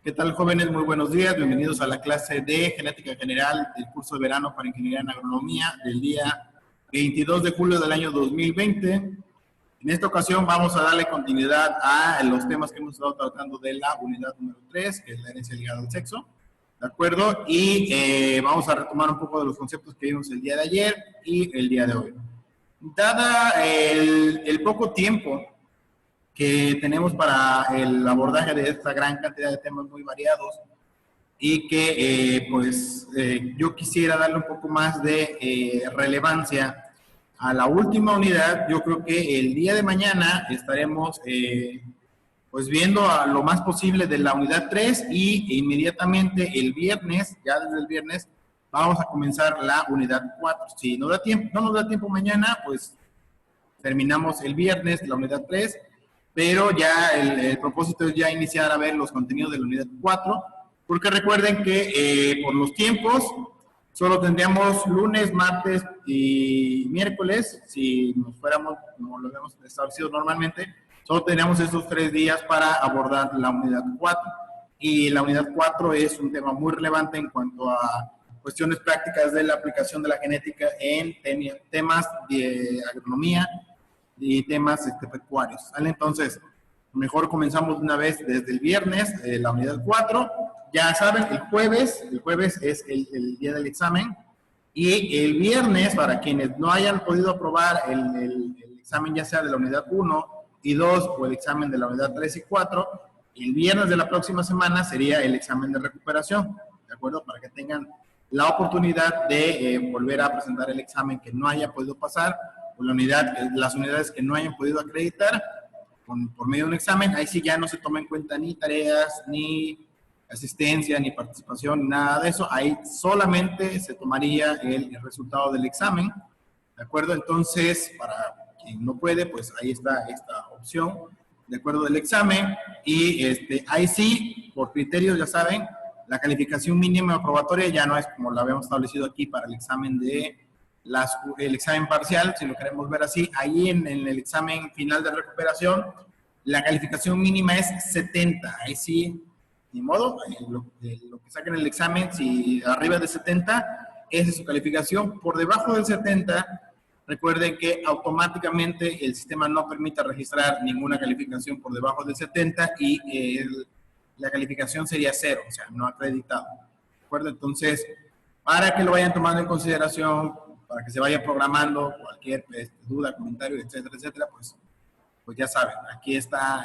¿Qué tal, jóvenes? Muy buenos días. Bienvenidos a la clase de Genética General del curso de verano para Ingeniería en Agronomía del día 22 de julio del año 2020. En esta ocasión vamos a darle continuidad a los temas que hemos estado tratando de la unidad número 3, que es la herencia ligada al sexo. ¿De acuerdo? Y vamos a retomar un poco de los conceptos que vimos el día de ayer y el día de hoy. Dada el poco tiempo que tenemos para el abordaje de esta gran cantidad de temas muy variados y que yo quisiera darle un poco más de relevancia a la última unidad. Yo creo que el día de mañana estaremos pues viendo a lo más posible de la unidad 3 y inmediatamente el viernes, ya desde el viernes, vamos a comenzar la unidad 4. Si no nos da tiempo mañana, pues terminamos el viernes la unidad 3, pero ya el propósito es ya iniciar a ver los contenidos de la unidad 4, porque recuerden que por los tiempos solo tendríamos lunes, martes y miércoles. Si nos fuéramos como lo habíamos establecido normalmente, solo tendríamos esos 3 días para abordar la unidad 4. Y la unidad 4 es un tema muy relevante en cuanto a cuestiones prácticas de la aplicación de la genética en temas de agronomía y temas pecuarios, ¿vale? Entonces, mejor comenzamos una vez desde el viernes, la unidad 4. Ya saben, el jueves es el día del examen, y el viernes, para quienes no hayan podido aprobar el examen, ya sea de la unidad 1 y 2 o el examen de la unidad 3 y 4, el viernes de la próxima semana sería el examen de recuperación, ¿de acuerdo? Para que tengan la oportunidad de volver a presentar el examen que no haya podido pasar, o las unidades que no hayan podido acreditar por medio de un examen. Ahí sí ya no se toma en cuenta ni tareas, ni asistencia, ni participación, nada de eso. Ahí solamente se tomaría el resultado del examen, ¿de acuerdo? Entonces, para quien no puede, pues ahí está esta opción, ¿de acuerdo? Del examen. Y ahí sí, por criterios, ya saben, la calificación mínima aprobatoria ya no es como la habíamos establecido aquí para el examen el examen parcial, si lo queremos ver así. Ahí en el examen final de recuperación, la calificación mínima es 70. Ahí sí, ni modo, lo que saquen en el examen, si arriba de 70, esa es su calificación. Por debajo del 70, recuerden que automáticamente el sistema no permite registrar ninguna calificación por debajo del 70 y la calificación sería 0, o sea, no acreditado. ¿De acuerdo? Entonces, para que lo vayan tomando en consideración, para que se vaya programando cualquier duda, comentario, etcétera, etcétera, pues ya saben, aquí está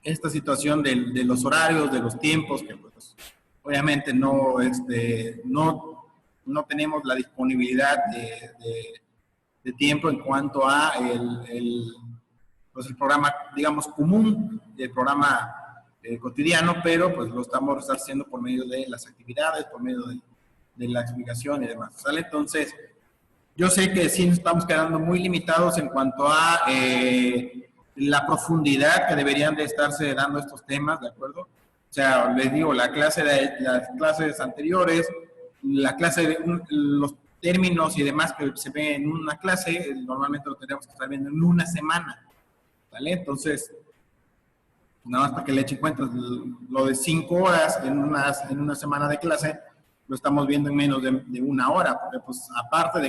esta situación de los horarios, de los tiempos, que pues obviamente no tenemos la disponibilidad de tiempo en cuanto a el programa, digamos, común, el programa cotidiano, pero pues lo estamos haciendo por medio de las actividades, por medio de la explicación y demás, ¿sale? Entonces, yo sé que sí nos estamos quedando muy limitados en cuanto a la profundidad que deberían de estarse dando estos temas, ¿de acuerdo? O sea, les digo, las clases anteriores, la clase de los términos y demás que se ve en una clase, normalmente lo tendríamos que estar viendo en una semana, ¿vale? Entonces, nada más para que le echen cuentas, lo de 5 horas en una semana de clase, lo estamos viendo en menos de una hora, porque pues aparte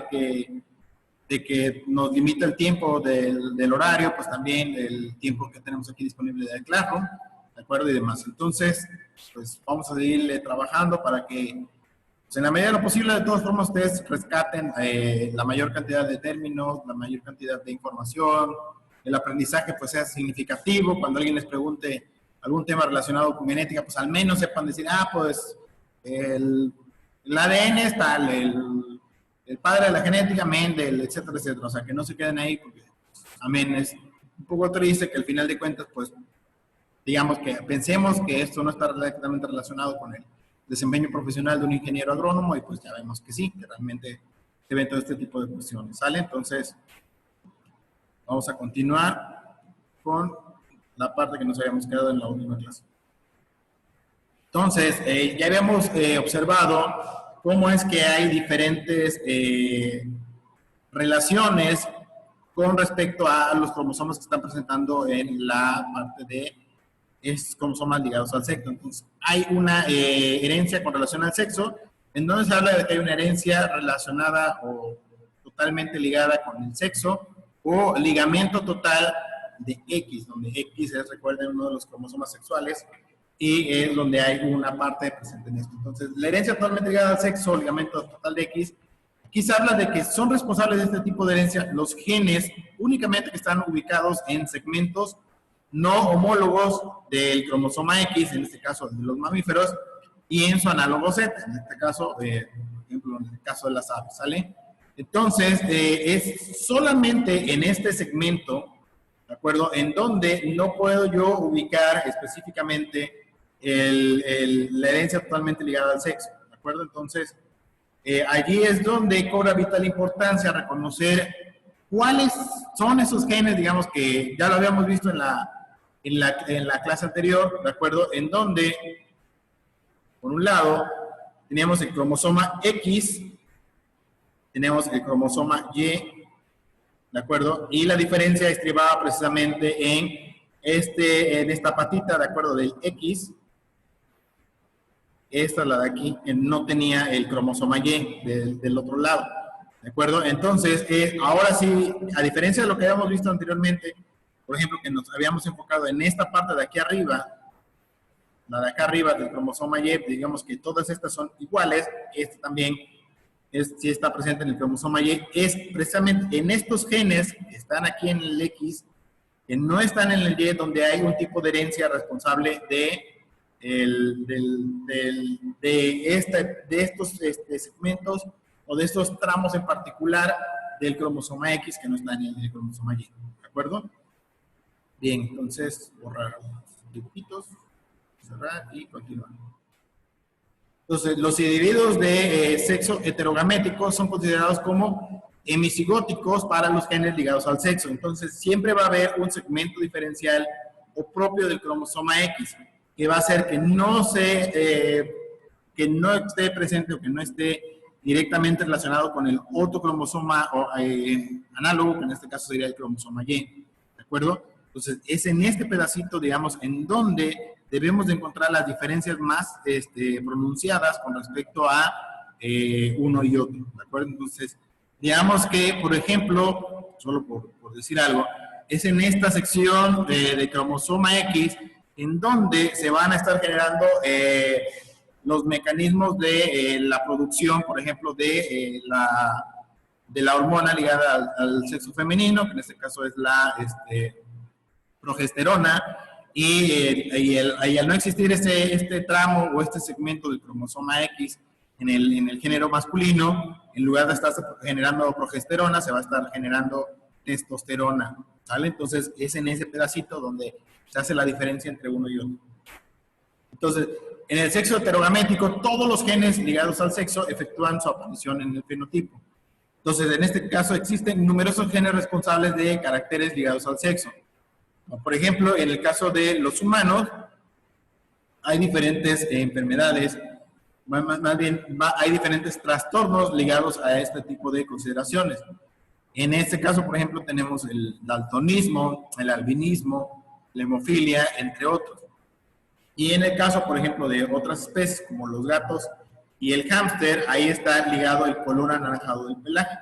de que nos limita el tiempo del horario, pues también el tiempo que tenemos aquí disponible de Classroom, ¿de acuerdo? Y demás. Entonces, pues vamos a seguirle trabajando para que, pues en la medida de lo posible, de todas formas, ustedes rescaten la mayor cantidad de términos, la mayor cantidad de información, el aprendizaje pues sea significativo. Cuando alguien les pregunte algún tema relacionado con genética, pues al menos sepan decir, pues el ADN es tal, el padre de la genética, Mendel, etcétera, etcétera. O sea, que no se queden ahí, porque amén, es un poco triste que al final de cuentas, pues, digamos que pensemos que esto no está directamente relacionado con el desempeño profesional de un ingeniero agrónomo, y pues ya vemos que sí, que realmente se ven todo este tipo de cuestiones, ¿sale? Entonces, vamos a continuar con la parte que nos habíamos quedado en la última clase. Entonces, ya habíamos observado cómo es que hay diferentes relaciones con respecto a los cromosomas que están presentando en la parte de es cromosomas ligados al sexo. Entonces, hay una herencia con relación al sexo, en donde se habla de que hay una herencia relacionada o totalmente ligada con el sexo, o ligamento total de X, donde X es, recuerden, uno de los cromosomas sexuales, y es donde hay una parte presente en esto. Entonces, la herencia totalmente ligada al sexo, ligamento total de X, aquí se habla de que son responsables de este tipo de herencia los genes únicamente que están ubicados en segmentos no homólogos del cromosoma X, en este caso de los mamíferos, y en su análogo Z, en este caso, por ejemplo, en el caso de las aves, ¿sale? Entonces, es solamente en este segmento, ¿de acuerdo?, en donde no puedo yo ubicar específicamente la herencia totalmente ligada al sexo, ¿de acuerdo? Entonces, allí es donde cobra vital importancia reconocer cuáles son esos genes, digamos, que ya lo habíamos visto en la clase anterior, ¿de acuerdo? En donde, por un lado, teníamos el cromosoma X, tenemos el cromosoma Y, ¿de acuerdo? Y la diferencia estribaba precisamente en esta patita, ¿de acuerdo? Del X. Esta, la de aquí, no tenía el cromosoma Y del otro lado, ¿de acuerdo? Entonces, ahora sí, a diferencia de lo que habíamos visto anteriormente, por ejemplo, que nos habíamos enfocado en esta parte de aquí arriba, la de acá arriba del cromosoma Y, digamos que todas estas son iguales, este también sí está presente en el cromosoma Y, es precisamente en estos genes que están aquí en el X, que no están en el Y, donde hay un tipo de herencia responsable de estos segmentos o de estos tramos en particular del cromosoma X que no están en el cromosoma Y, ¿de acuerdo? Bien, entonces borrar los dibujitos, cerrar y continuar. Entonces, los individuos de sexo heterogamético son considerados como hemicigóticos para los genes ligados al sexo. Entonces, siempre va a haber un segmento diferencial o propio del cromosoma X, que va a hacer que no esté presente o que no esté directamente relacionado con el otro cromosoma análogo, que en este caso sería el cromosoma Y, ¿de acuerdo? Entonces, es en este pedacito, digamos, en donde debemos de encontrar las diferencias más pronunciadas con respecto a uno y otro, ¿de acuerdo? Entonces, digamos que, por ejemplo, solo por decir algo, es en esta sección de cromosoma X en donde se van a estar generando los mecanismos de la producción, por ejemplo, de la hormona ligada al sexo femenino, que en este caso es la progesterona, y al no existir este tramo o este segmento del cromosoma X en el género masculino, en lugar de estar generando progesterona, se va a estar generando testosterona, ¿sale? Entonces, es en ese pedacito donde se hace la diferencia entre uno y otro. Entonces, en el sexo heterogamético, todos los genes ligados al sexo efectúan su aparición en el fenotipo. Entonces, en este caso, existen numerosos genes responsables de caracteres ligados al sexo. Por ejemplo, en el caso de los humanos, hay diferentes enfermedades, más bien hay diferentes trastornos ligados a este tipo de consideraciones. En este caso, por ejemplo, tenemos el daltonismo, el albinismo, la hemofilia, entre otros. Y en el caso, por ejemplo, de otras especies, como los gatos y el hámster, ahí está ligado el color anaranjado del pelaje.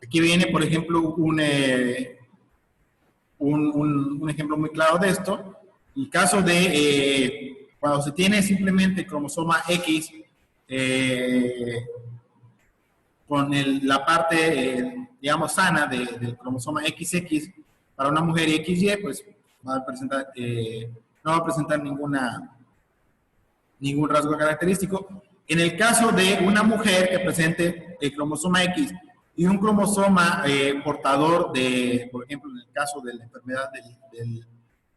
Aquí viene, por ejemplo, un ejemplo muy claro de esto. El caso de cuando se tiene simplemente el cromosoma X con la parte, digamos, sana del cromosoma XX para una mujer y XY, pues va a presentar, no va a presentar ningún rasgo característico. En el caso de una mujer que presente el cromosoma X y un cromosoma portador de, por ejemplo, en el caso de la enfermedad de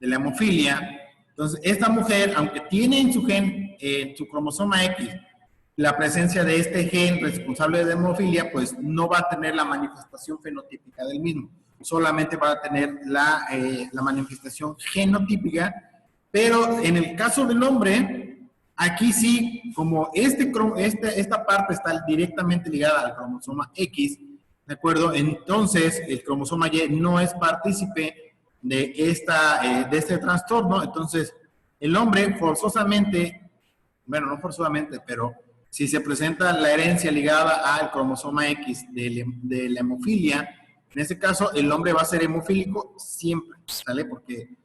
la hemofilia, entonces esta mujer, aunque tiene en su cromosoma X, la presencia de este gen responsable de hemofilia, pues no va a tener la manifestación fenotípica del mismo, solamente va a tener la manifestación genotípica, pero en el caso del hombre, aquí sí, como esta parte está directamente ligada al cromosoma X, ¿de acuerdo? Entonces, el cromosoma Y no es partícipe de este trastorno, entonces el hombre forzosamente, bueno, no forzosamente, pero si se presenta la herencia ligada al cromosoma X de la hemofilia, en este caso el hombre va a ser hemofílico siempre, ¿sale? Porque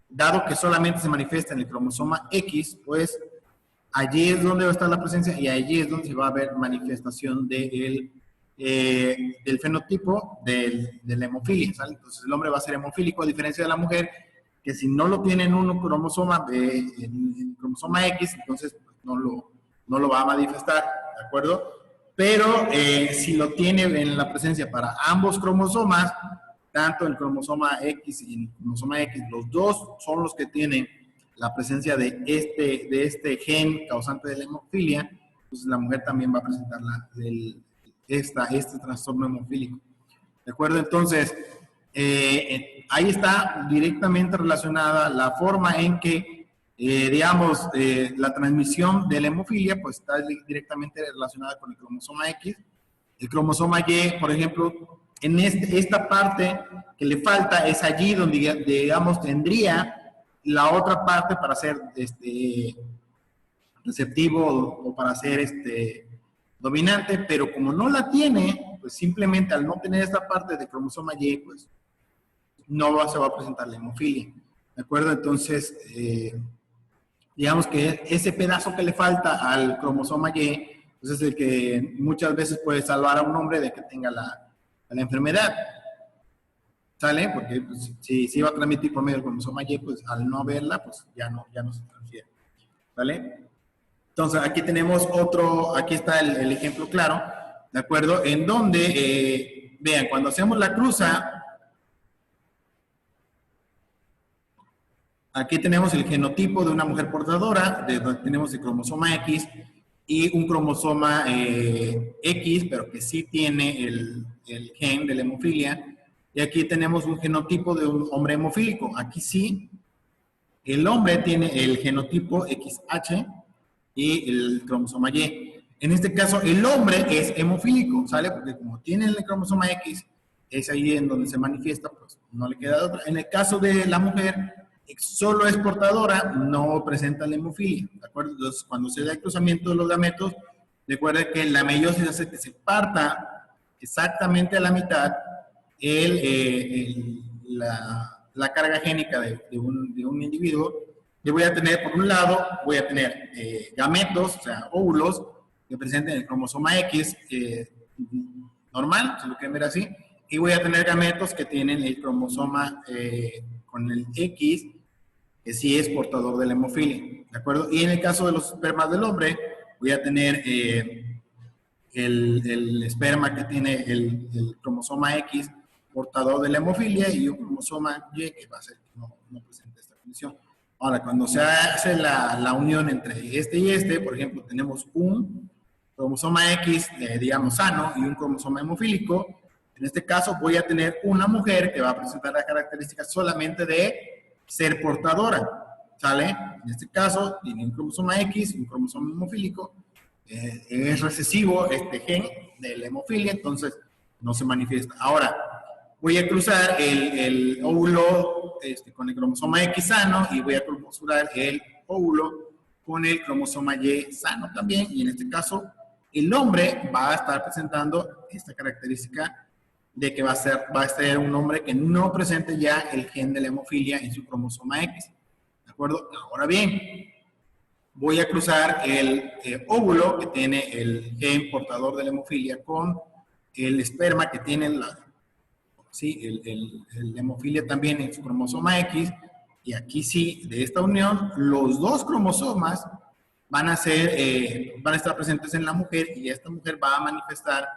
dado que solamente se manifiesta en el cromosoma X, pues allí es donde va a estar la presencia y allí es donde se va a ver manifestación del fenotipo de la hemofilia, ¿sale? Entonces el hombre va a ser hemofílico, a diferencia de la mujer, que si no lo tiene en un cromosoma, en cromosoma X, entonces pues, no lo va a manifestar, ¿de acuerdo? Pero si lo tiene en la presencia para ambos cromosomas, tanto el cromosoma X y el cromosoma X, los dos son los que tienen la presencia de este gen causante de la hemofilia, pues la mujer también va a presentar este trastorno hemofílico. ¿De acuerdo? Entonces, ahí está directamente relacionada la forma en que, digamos, la transmisión de la hemofilia, pues está directamente relacionada con el cromosoma X. El cromosoma Y, por ejemplo, en esta parte que le falta es allí donde, digamos, tendría la otra parte para ser receptivo o para ser dominante, pero como no la tiene, pues simplemente al no tener esta parte de cromosoma Y, pues no se va a presentar la hemofilia. ¿De acuerdo? Entonces, digamos que ese pedazo que le falta al cromosoma Y, pues es el que muchas veces puede salvar a un hombre de que tenga la enfermedad. ¿Sale? Porque pues, si va a transmitir por medio del cromosoma Y, pues al no verla, pues ya no se transfiere. ¿Sale? Entonces, aquí tenemos aquí está el ejemplo claro, ¿de acuerdo? En donde, vean, cuando hacemos la cruza, aquí tenemos el genotipo de una mujer portadora, donde tenemos el cromosoma X y un cromosoma X, pero que sí tiene el gen de la hemofilia. Y aquí tenemos un genotipo de un hombre hemofílico. Aquí sí, el hombre tiene el genotipo XH y el cromosoma Y. En este caso, el hombre es hemofílico, ¿sale? Porque como tiene el cromosoma X, es ahí en donde se manifiesta, pues no le queda otra. En el caso de la mujer, solo es portadora, no presenta la hemofilia, ¿de acuerdo? Entonces, cuando se da el cruzamiento de los gametos, recuerden que la meiosis hace que se parta exactamente a la mitad la carga génica de un individuo. Yo voy a tener, por un lado, voy a tener gametos, o sea, óvulos, que presenten el cromosoma X normal, si lo quieren ver así, y voy a tener gametos que tienen el cromosoma con el X, que sí es portador de la hemofilia, ¿de acuerdo? Y en el caso de los espermas del hombre, voy a tener el esperma que tiene el cromosoma X portador de la hemofilia y un cromosoma Y que va a ser que no presenta esta condición. Ahora, cuando se hace la unión entre y por ejemplo, tenemos un cromosoma X, digamos, sano y un cromosoma hemofílico. En este caso voy a tener una mujer que va a presentar las características solamente de ser portadora, ¿sale? En este caso tiene un cromosoma X, un cromosoma hemofílico, es recesivo este gen de la hemofilia, entonces no se manifiesta. Ahora, voy a cruzar el óvulo con el cromosoma X sano y voy a cruzar el óvulo con el cromosoma Y sano también, y en este caso el hombre va a estar presentando esta característica de que va a ser un hombre que no presente ya el gen de la hemofilia en su cromosoma X. ¿De acuerdo? Ahora bien, voy a cruzar el óvulo que tiene el gen portador de la hemofilia con el esperma que tiene la hemofilia también en su cromosoma X, y aquí sí, de esta unión, los dos cromosomas van a estar presentes en la mujer, y esta mujer va a manifestar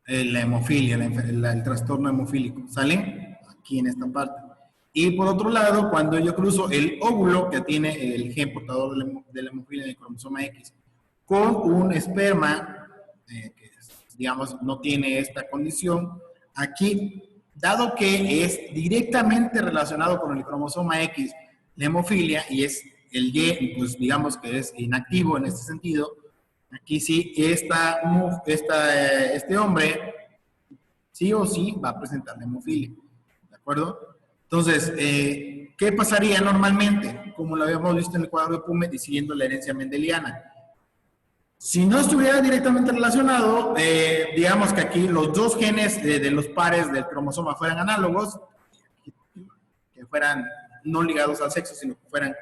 la hemofilia, el trastorno hemofílico, ¿sale? Aquí en esta parte. Y por otro lado, cuando yo cruzo el óvulo que tiene el gen portador de la hemofilia en el cromosoma X con un esperma que, digamos, no tiene esta condición, aquí, dado que es directamente relacionado con el cromosoma X, la hemofilia, y es el Y, pues digamos que es inactivo en este sentido, aquí sí, este hombre sí o sí va a presentar la hemofilia. acuerdo? Entonces, ¿qué pasaría normalmente? Como lo habíamos visto en el cuadro de Pume, siguiendo la herencia mendeliana. Si no estuviera directamente relacionado, digamos que aquí los dos genes de los pares del cromosoma fueran análogos, que fueran no ligados al sexo, sino que fueran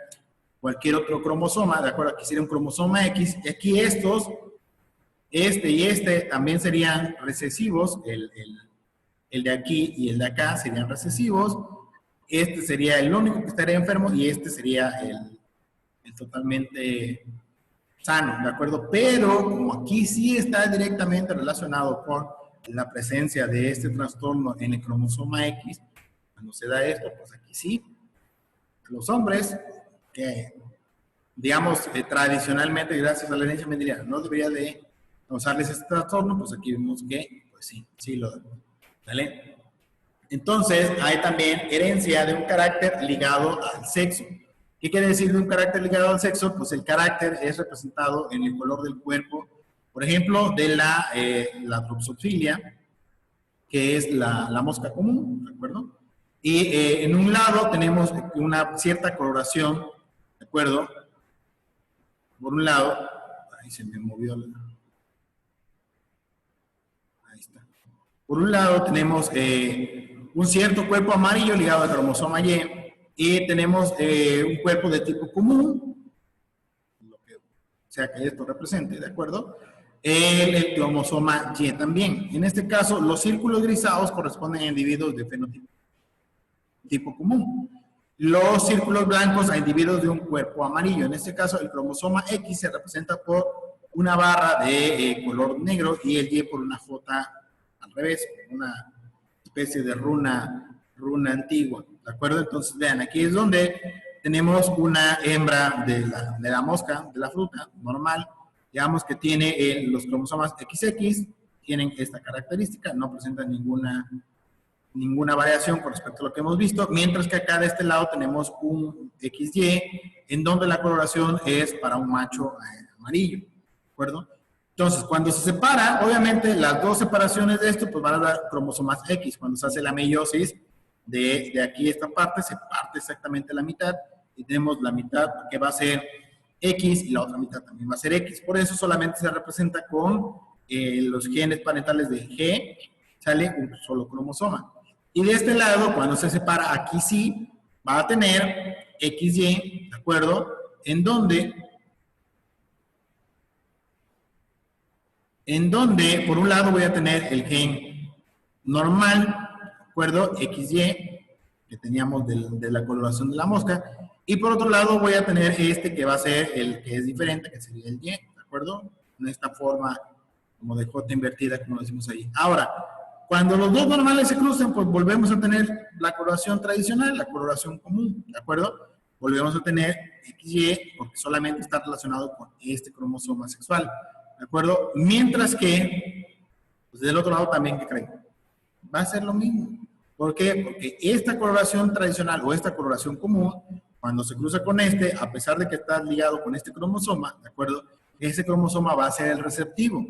cualquier otro cromosoma, ¿de acuerdo? Aquí sería un cromosoma X, y aquí estos, este y este, también serían recesivos, el de aquí y el de acá serían recesivos, este sería el único que estaría enfermo y este sería el totalmente sano, ¿de acuerdo? Pero como aquí sí está directamente relacionado con la presencia de este trastorno en el cromosoma X, cuando se da esto, pues aquí sí, los hombres que, digamos, tradicionalmente, gracias a la herencia mendeliana, no debería de causarles este trastorno, pues aquí vemos que, pues sí, sí lo da, ¿vale? Entonces, hay también herencia de un carácter ligado al sexo. ¿Qué quiere decir de un carácter ligado al sexo? Pues el carácter es representado en el color del cuerpo, por ejemplo, de la Drosophila, que es la mosca común, ¿de acuerdo? Y en un lado tenemos una cierta coloración, ¿de acuerdo? Por un lado, ahí se me movió ahí está. Por un lado tenemos un cierto cuerpo amarillo ligado al cromosoma Y tenemos un cuerpo de tipo común, lo que sea que esto represente, ¿de acuerdo? El cromosoma Y también. En este caso, los círculos grisados corresponden a individuos de fenotipo tipo común. Los círculos blancos a individuos de un cuerpo amarillo. En este caso, el cromosoma X se representa por una barra de color negro y el Y por una J al revés, una especie de runa antigua, ¿de acuerdo? Entonces, vean, aquí es donde tenemos una hembra de la mosca, de la fruta normal, digamos que tiene los cromosomas XX, tienen esta característica, no presentan ninguna variación con respecto a lo que hemos visto, mientras que acá de este lado tenemos un XY, en donde la coloración es para un macho amarillo, ¿de acuerdo? Entonces, cuando se separa, obviamente las dos separaciones de esto pues van a dar cromosomas X. Cuando se hace la meiosis de aquí esta parte, se parte exactamente la mitad y tenemos la mitad que va a ser X y la otra mitad también va a ser X. Por eso solamente se representa con los genes parentales de G, sale un solo cromosoma. Y de este lado, cuando se separa, aquí sí va a tener XY, ¿de acuerdo? En donde por un lado voy a tener el gen normal, ¿de acuerdo? XY, que teníamos de la coloración de la mosca, y por otro lado voy a tener este que va a ser el que es diferente, que sería el Y, ¿de acuerdo? En esta forma como de J invertida, como lo decimos ahí. Ahora, cuando los dos normales se cruzan, pues volvemos a tener la coloración tradicional, la coloración común, ¿de acuerdo? Volvemos a tener XY, porque solamente está relacionado con este cromosoma sexual. ¿De acuerdo? Mientras que, pues del otro lado también, ¿qué creen? Va a ser lo mismo. ¿Por qué? Porque esta coloración tradicional o esta coloración común, cuando se cruza con este, a pesar de que está ligado con este cromosoma, ¿de acuerdo? Ese cromosoma va a ser el receptivo.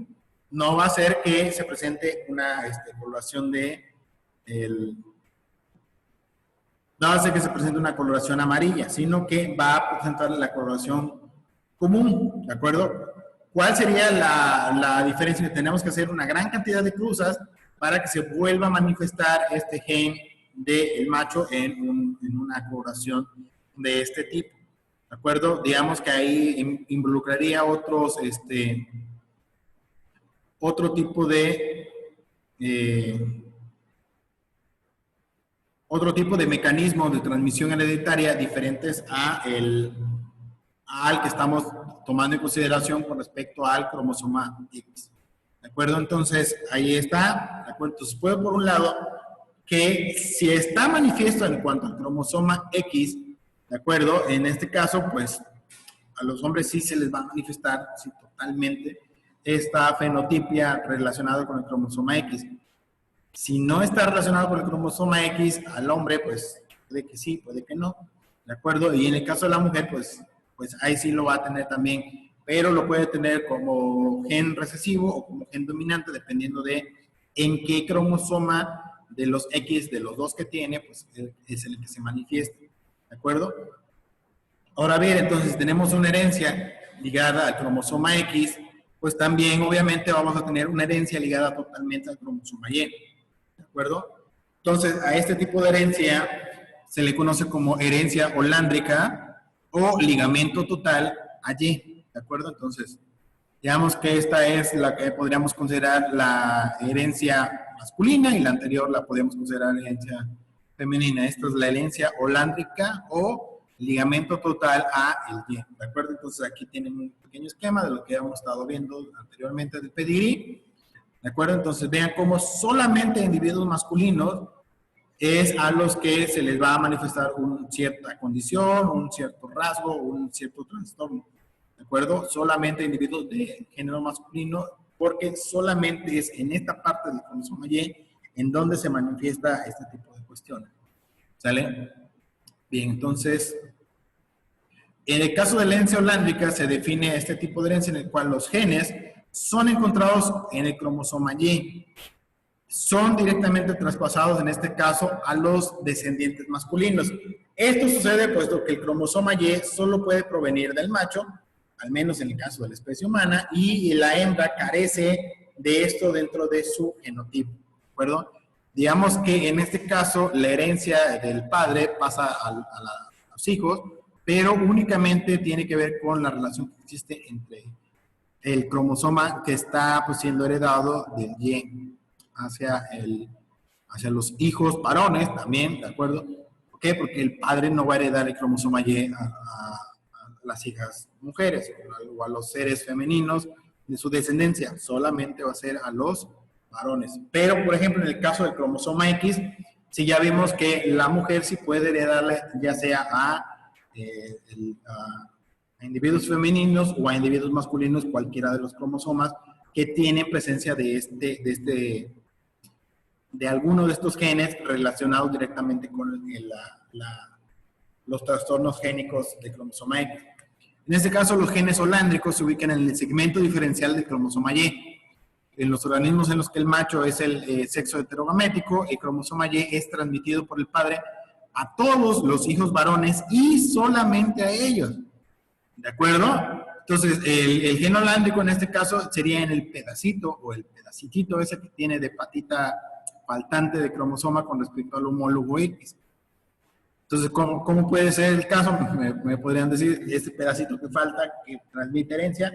No va a ser que se presente una coloración no va a ser que se presente una coloración amarilla, sino que va a presentar la coloración común, ¿de acuerdo? ¿Cuál sería la diferencia? Que tenemos que hacer una gran cantidad de cruzas para que se vuelva a manifestar este gen del macho en una coloración de este tipo, ¿de acuerdo? Digamos que ahí involucraría otro tipo de mecanismos de transmisión hereditaria diferentes al que estamos tomando en consideración con respecto al cromosoma X. ¿De acuerdo? Entonces, ahí está. ¿De acuerdo? Entonces, puedo por un lado que si está manifiesto en cuanto al cromosoma X, ¿de acuerdo? En este caso, pues, a los hombres sí se les va a manifestar sí, totalmente esta fenotipia relacionada con el cromosoma X. Si no está relacionado con el cromosoma X, al hombre, pues, puede que sí, puede que no. ¿De acuerdo? Y en el caso de la mujer, pues ahí sí lo va a tener también, pero lo puede tener como gen recesivo o como gen dominante, dependiendo de en qué cromosoma de los X de los dos que tiene, pues es el que se manifiesta, ¿de acuerdo? Ahora bien, entonces tenemos una herencia ligada al cromosoma X, pues también obviamente vamos a tener una herencia ligada totalmente al cromosoma Y, ¿de acuerdo? Entonces, a este tipo de herencia se le conoce como herencia holándrica o ligamento total a Y, ¿de acuerdo? Entonces, digamos que esta es la que podríamos considerar la herencia masculina y la anterior la podemos considerar herencia femenina. Esta es la herencia holándrica o ligamento total a el Y, ¿de acuerdo? Entonces aquí tienen un pequeño esquema de lo que hemos estado viendo anteriormente del pedigrí, ¿de acuerdo? Entonces vean cómo solamente individuos masculinos es a los que se les va a manifestar una cierta condición, un cierto rasgo, un cierto trastorno, ¿de acuerdo? Solamente individuos de género masculino, porque solamente es en esta parte del cromosoma Y en donde se manifiesta este tipo de cuestiones, ¿sale? Bien, entonces, en el caso de la herencia holándrica se define este tipo de herencia en el cual los genes son encontrados en el cromosoma Y. Son directamente traspasados, en este caso, a los descendientes masculinos. Esto sucede puesto que el cromosoma Y solo puede provenir del macho, al menos en el caso de la especie humana, y la hembra carece de esto dentro de su genotipo, ¿de acuerdo? Digamos que en este caso la herencia del padre pasa a los hijos, pero únicamente tiene que ver con la relación que existe entre el cromosoma que está pues, siendo heredado del Y hacia los hijos varones también, ¿de acuerdo? ¿Por qué? Porque el padre no va a heredar el cromosoma Y a las hijas mujeres o a los seres femeninos de su descendencia, solamente va a ser a los varones. Pero, por ejemplo, en el caso del cromosoma X, sí ya vimos que la mujer sí puede heredarle ya sea a individuos femeninos o a individuos masculinos, cualquiera de los cromosomas que tienen presencia de alguno de estos genes relacionados directamente con los trastornos génicos del cromosoma X. En este caso, los genes holándricos se ubican en el segmento diferencial del cromosoma Y. En los organismos en los que el macho es el sexo heterogamético, el cromosoma Y es transmitido por el padre a todos los hijos varones y solamente a ellos. ¿De acuerdo? Entonces, el gen holándrico en este caso sería en el pedacito o el pedacitito ese que tiene de patita faltante de cromosoma con respecto al homólogo X. Entonces, ¿cómo puede ser el caso? Me podrían decir, este pedacito que falta, que transmite herencia,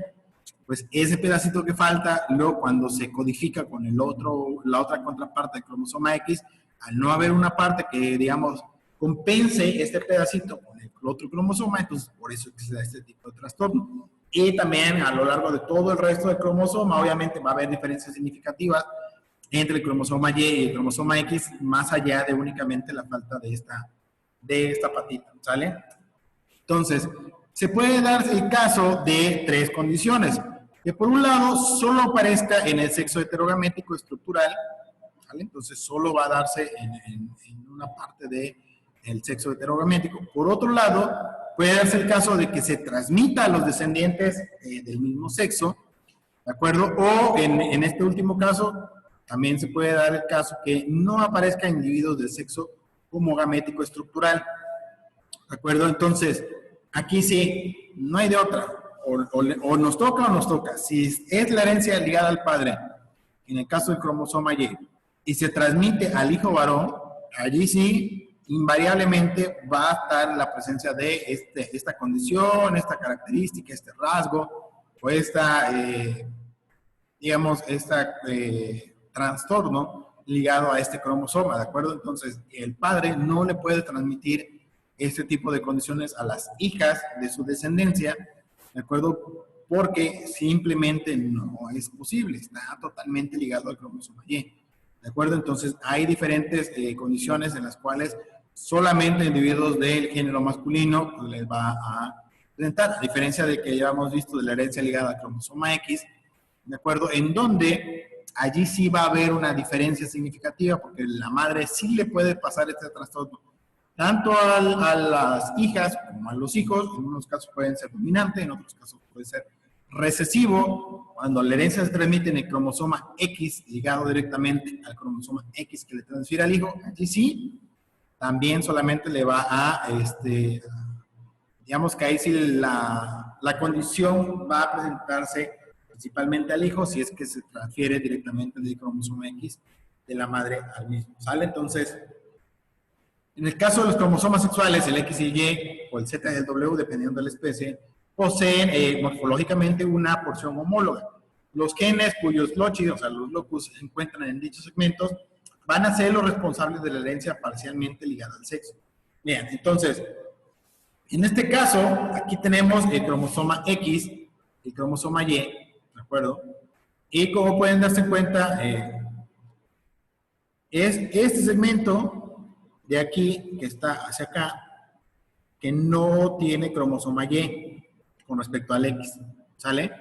pues ese pedacito que falta, luego cuando se codifica con la otra contraparte del cromosoma X, al no haber una parte que, digamos, compense este pedacito con el otro cromosoma, entonces por eso es que se da este tipo de trastorno. Y también a lo largo de todo el resto del cromosoma, obviamente va a haber diferencias significativas entre el cromosoma Y y el cromosoma X, más allá de únicamente la falta de esta patita, ¿sale? Entonces, se puede dar el caso de tres condiciones. Que por un lado, solo aparezca en el sexo heterogamético estructural, ¿vale? Entonces, solo va a darse en una parte del sexo heterogamético. Por otro lado, puede darse el caso de que se transmita a los descendientes del mismo sexo, ¿de acuerdo? O en este último caso, también se puede dar el caso que no aparezca individuos del sexo homogamético estructural, ¿de acuerdo? Entonces, aquí sí, no hay de otra. O nos toca o nos toca. Si es la herencia ligada al padre, en el caso del cromosoma Y se transmite al hijo varón, allí sí, invariablemente va a estar la presencia de esta condición, esta característica, este rasgo, o trastorno ligado a este cromosoma, ¿de acuerdo? Entonces, el padre no le puede transmitir este tipo de condiciones a las hijas de su descendencia, ¿de acuerdo? Porque simplemente no es posible, está totalmente ligado al cromosoma Y, ¿de acuerdo? Entonces, hay diferentes condiciones en las cuales solamente individuos del género masculino les va a presentar, a diferencia de que ya hemos visto de la herencia ligada al cromosoma X, ¿de acuerdo? En donde allí sí va a haber una diferencia significativa, porque la madre sí le puede pasar este trastorno tanto a las hijas como a los hijos. En unos casos pueden ser dominante, en otros casos puede ser recesivo, cuando la herencia se transmite en el cromosoma X ligado directamente al cromosoma X que le transfiere al hijo, aquí sí, también solamente le va a, digamos que ahí sí la condición va a presentarse principalmente al hijo si es que se transfiere directamente del cromosoma X de la madre al mismo, ¿sale? Entonces, en el caso de los cromosomas sexuales, el X y el Y o el Z y el W, dependiendo de la especie, poseen morfológicamente una porción homóloga. Los genes cuyos loci, o sea, los locus, se encuentran en dichos segmentos, van a ser los responsables de la herencia parcialmente ligada al sexo. Bien, entonces, en este caso, aquí tenemos el cromosoma X, el cromosoma Y, ¿de acuerdo? Y como pueden darse cuenta, es este segmento de aquí, que está hacia acá, que no tiene cromosoma Y con respecto al X, ¿sale?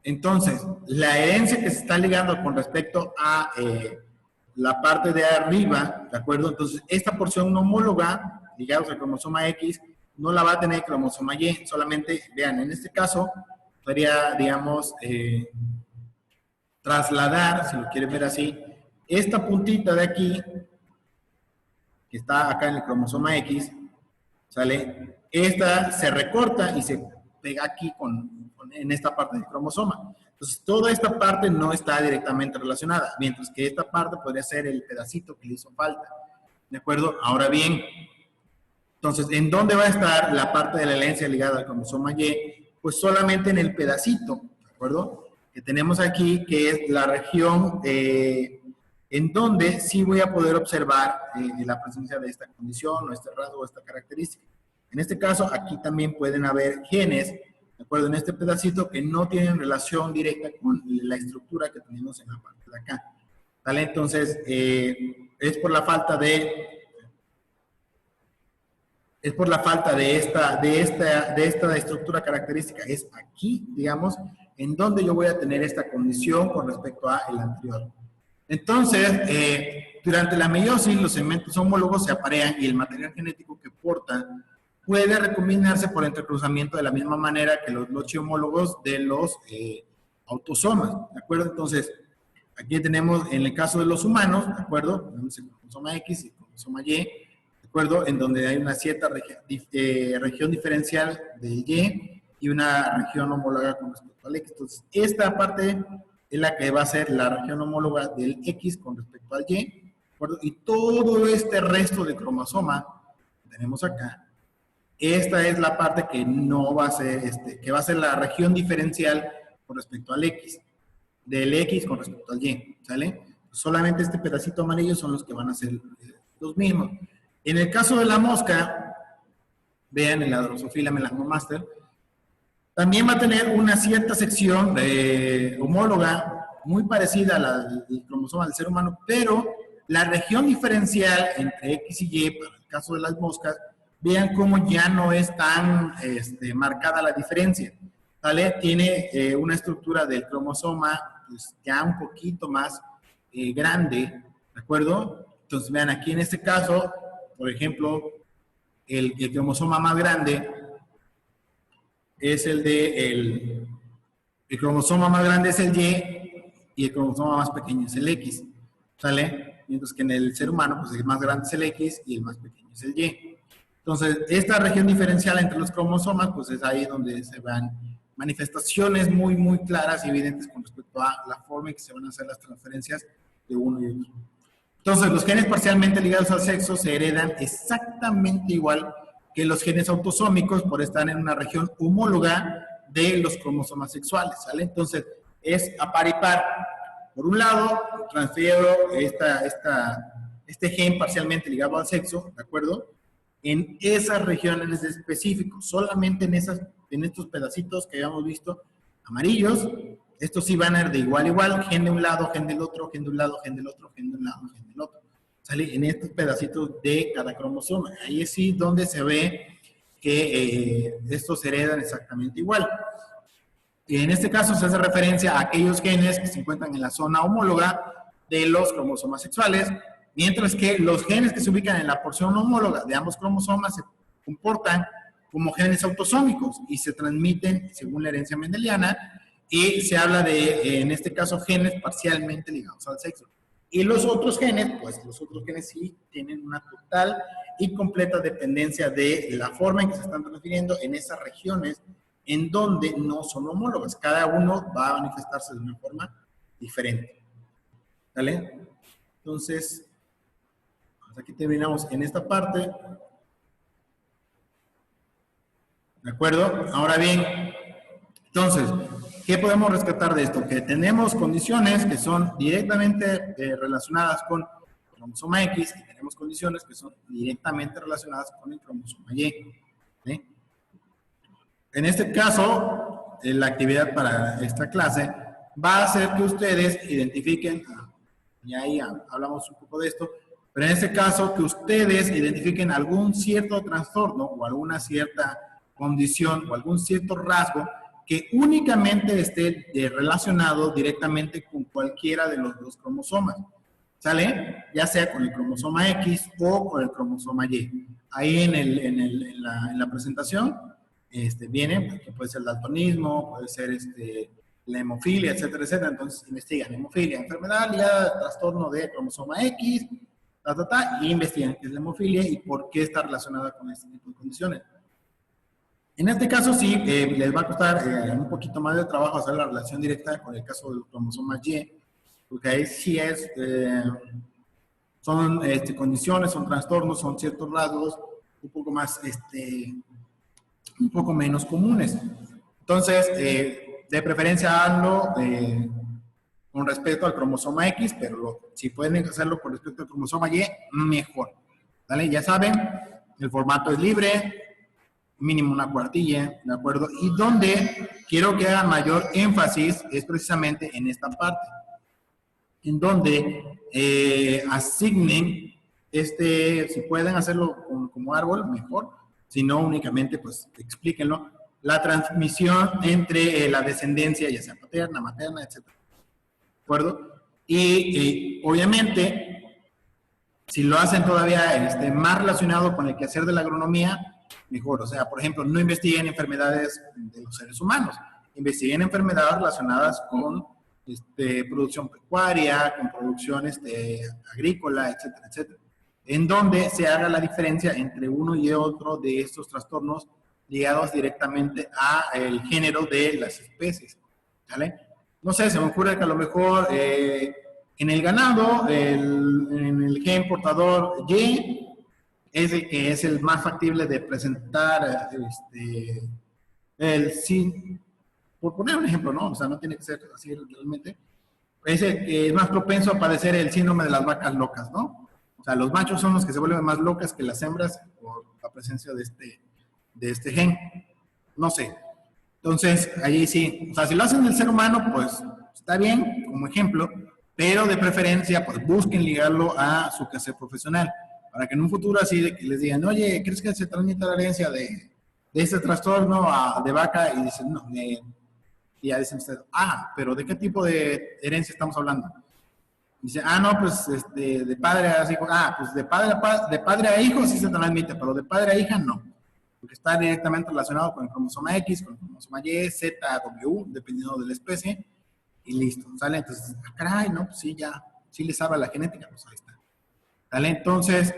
Entonces, la herencia que se está ligando con respecto a la parte de arriba, ¿de acuerdo? Entonces, esta porción homóloga, ligados al cromosoma X, no la va a tener cromosoma Y, solamente, vean, en este caso, podría, digamos, trasladar, si lo quieren ver así, esta puntita de aquí, que está acá en el cromosoma X, ¿sale? Esta se recorta y se pega aquí en esta parte del cromosoma. Entonces, toda esta parte no está directamente relacionada, mientras que esta parte podría ser el pedacito que le hizo falta. ¿De acuerdo? Ahora bien, entonces, ¿en dónde va a estar la parte de la herencia ligada al cromosoma Y? Pues solamente en el pedacito, ¿de acuerdo? Que tenemos aquí, que es la región en donde sí voy a poder observar la presencia de esta condición o este rasgo o esta característica. En este caso, aquí también pueden haber genes, ¿de acuerdo? En este pedacito que no tienen relación directa con la estructura que tenemos en la parte de acá. ¿Vale? Entonces, es por la falta de esta estructura característica. Es aquí, digamos, en donde yo voy a tener esta condición con respecto a el anterior. Entonces, durante la meiosis, los segmentos homólogos se aparean y el material genético que portan puede recombinarse por entrecruzamiento de la misma manera que los lochi-homólogos de los autosomas, ¿de acuerdo? Entonces, aquí tenemos, en el caso de los humanos, ¿de acuerdo? Tenemos el cromosoma X y el cromosoma Y, ¿de acuerdo? En donde hay una cierta región diferencial del Y y una región homóloga con respecto al X. Entonces, esta parte es la que va a ser la región homóloga del X con respecto al Y, ¿de acuerdo? Y todo este resto de cromosoma que tenemos acá, esta es la parte que no va a ser, que va a ser la región diferencial con respecto al X, del X con respecto al Y, ¿sale? Solamente este pedacito amarillo son los que van a ser los mismos. En el caso de la mosca, vean en la Drosophila melanomaster, también va a tener una cierta sección homóloga muy parecida a la del cromosoma del ser humano, pero la región diferencial entre X y Y, para el caso de las moscas, vean cómo ya no es tan marcada la diferencia, ¿vale? Tiene una estructura del cromosoma pues, ya un poquito más grande, ¿de acuerdo? Entonces, vean, aquí en este caso, por ejemplo, el cromosoma más grande es el cromosoma más grande es el Y y el cromosoma más pequeño es el X, ¿sale? Mientras que en el ser humano, pues el más grande es el X y el más pequeño es el Y. Entonces, esta región diferencial entre los cromosomas, pues es ahí donde se van manifestaciones muy, muy claras y evidentes con respecto a la forma en que se van a hacer las transferencias de uno y otro. Entonces, los genes parcialmente ligados al sexo se heredan exactamente igual que los genes autosómicos por estar en una región homóloga de los cromosomas sexuales, ¿sale? Entonces, es a par y par. Por un lado, transfiero este gen parcialmente ligado al sexo, ¿de acuerdo? En esas regiones específicas, solamente en estos pedacitos que habíamos visto, amarillos, estos sí van a ir de igual a igual, gen de un lado, gen del otro, gen de un lado, gen del otro, gen de un lado, gen del otro. ¿Sale? En estos pedacitos de cada cromosoma. Ahí es sí donde se ve que estos se heredan exactamente igual. En este caso se hace referencia a aquellos genes que se encuentran en la zona homóloga de los cromosomas sexuales, mientras que los genes que se ubican en la porción homóloga de ambos cromosomas se comportan como genes autosómicos y se transmiten, según la herencia mendeliana, y se habla de, en este caso, genes parcialmente ligados al sexo. Y los otros genes, pues los otros genes sí tienen una total y completa dependencia de la forma en que se están transfiriendo en esas regiones en donde no son homólogas. Cada uno va a manifestarse de una forma diferente. ¿Vale? Entonces, aquí terminamos en esta parte. ¿De acuerdo? Ahora bien, entonces, ¿qué podemos rescatar de esto? Que tenemos condiciones que son directamente relacionadas con el cromosoma X y tenemos condiciones que son directamente relacionadas con el cromosoma Y. ¿Sí? En este caso, la actividad para esta clase va a ser que ustedes identifiquen, y ahí hablamos un poco de esto, pero en este caso que ustedes identifiquen algún cierto trastorno o alguna cierta condición o algún cierto rasgo que únicamente esté relacionado directamente con cualquiera de los dos cromosomas. ¿Sale? Ya sea con el cromosoma X o con el cromosoma Y. Ahí en la presentación viene, que puede ser el daltonismo, puede ser la hemofilia, etcétera, etcétera. Entonces investigan hemofilia, enfermedad ligada al trastorno de cromosoma X, y investigan qué es la hemofilia y por qué está relacionada con este tipo de condiciones. En este caso sí, les va a costar un poquito más de trabajo hacer la relación directa con el caso del cromosoma Y, porque ahí sí son condiciones, son trastornos, son ciertos rasgos un poco más, un poco menos comunes. Entonces, de preferencia hazlo con respecto al cromosoma X, pero si pueden hacerlo con respecto al cromosoma Y, mejor. ¿Vale? Ya saben, el formato es libre, mínimo una cuartilla, ¿de acuerdo? Y donde quiero que hagan mayor énfasis es precisamente en esta parte, en donde asignen, si pueden hacerlo como árbol, mejor, si no únicamente, pues explíquenlo, la transmisión entre la descendencia, ya sea paterna, materna, etc. ¿De acuerdo? Y obviamente, si lo hacen todavía más relacionado con el quehacer de la agronomía, mejor. O sea, por ejemplo, no investiguen enfermedades de los seres humanos, investiguen enfermedades relacionadas con producción pecuaria, con producción agrícola, etcétera, etcétera. En donde se haga la diferencia entre uno y otro de estos trastornos ligados directamente al género de las especies. ¿Vale? No sé, se me ocurre que a lo mejor en el ganado, en el gen portador Y, es el que es el más factible de presentar por poner un ejemplo, ¿no? O sea, no tiene que ser así realmente. Es el que es más propenso a padecer el síndrome de las vacas locas, ¿no? O sea, los machos son los que se vuelven más locas que las hembras por la presencia de este gen. No sé. Entonces, allí sí. O sea, si lo hacen del ser humano, pues está bien, como ejemplo, pero de preferencia, pues busquen ligarlo a su quehacer profesional, para que en un futuro así de que les digan, oye, ¿crees que se transmite la herencia de este trastorno de vaca? Y dicen, no, y ya dicen ustedes, pero ¿de qué tipo de herencia estamos hablando? Y dice, no, pues de padre a hijo, pues de padre a hijo sí se transmite, pero de padre a hija no, porque está directamente relacionado con el cromosoma X, con el cromosoma Y, Z, W, dependiendo de la especie, y listo, ¿sale? Entonces, caray, no, pues sí, ya, sí les sabe la genética, pues ahí está. ¿Vale? Entonces,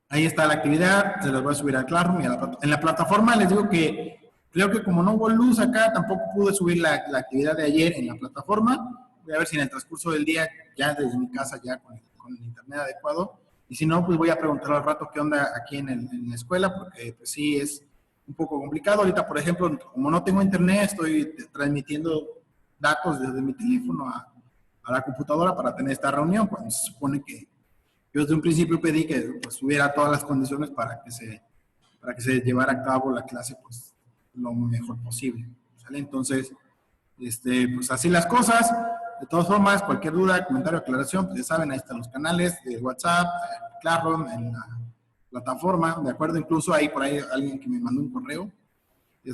ahí está la actividad, se las voy a subir al Classroom y en la plataforma les digo que creo que como no hubo luz acá, tampoco pude subir la actividad de ayer en la plataforma. Voy a ver si en el transcurso del día, ya desde mi casa, ya con el internet adecuado, y si no, pues voy a preguntar al rato qué onda aquí en la escuela, porque pues sí es un poco complicado. Ahorita, por ejemplo, como no tengo internet, estoy transmitiendo datos desde mi teléfono a la computadora para tener esta reunión, cuando se supone que yo desde un principio pedí que pues, hubiera todas las condiciones para que se llevara a cabo la clase pues lo mejor posible, ¿sale? Entonces, pues así las cosas. De todas formas, cualquier duda, comentario, aclaración, pues ya saben, ahí están los canales de WhatsApp, Classroom, en la plataforma, ¿de acuerdo? Incluso hay por ahí alguien que me mandó un correo.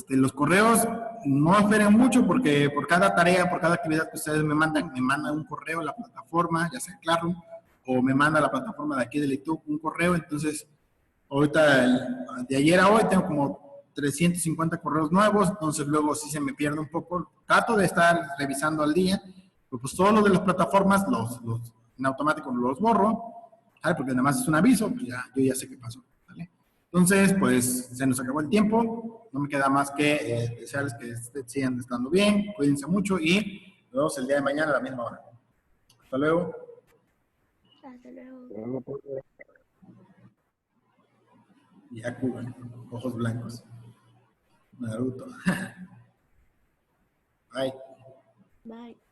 Los correos no esperen mucho porque por cada tarea, por cada actividad que ustedes me mandan un correo a la plataforma, ya sea Classroom, o me manda a la plataforma de aquí de YouTube un correo. Entonces, ahorita, de ayer a hoy, tengo como 350 correos nuevos, entonces luego sí se me pierde un poco. Trato de estar revisando al día, pero pues todos los de las plataformas en automático los borro, ¿vale? Porque además es un aviso, pues ya, yo ya sé qué pasó, ¿vale? Entonces, pues se nos acabó el tiempo, no me queda más que desearles que sigan estando bien, cuídense mucho y nos vemos el día de mañana a la misma hora. Hasta luego. Hasta luego. Yakuba, ojos blancos. Naruto. Bye. Bye.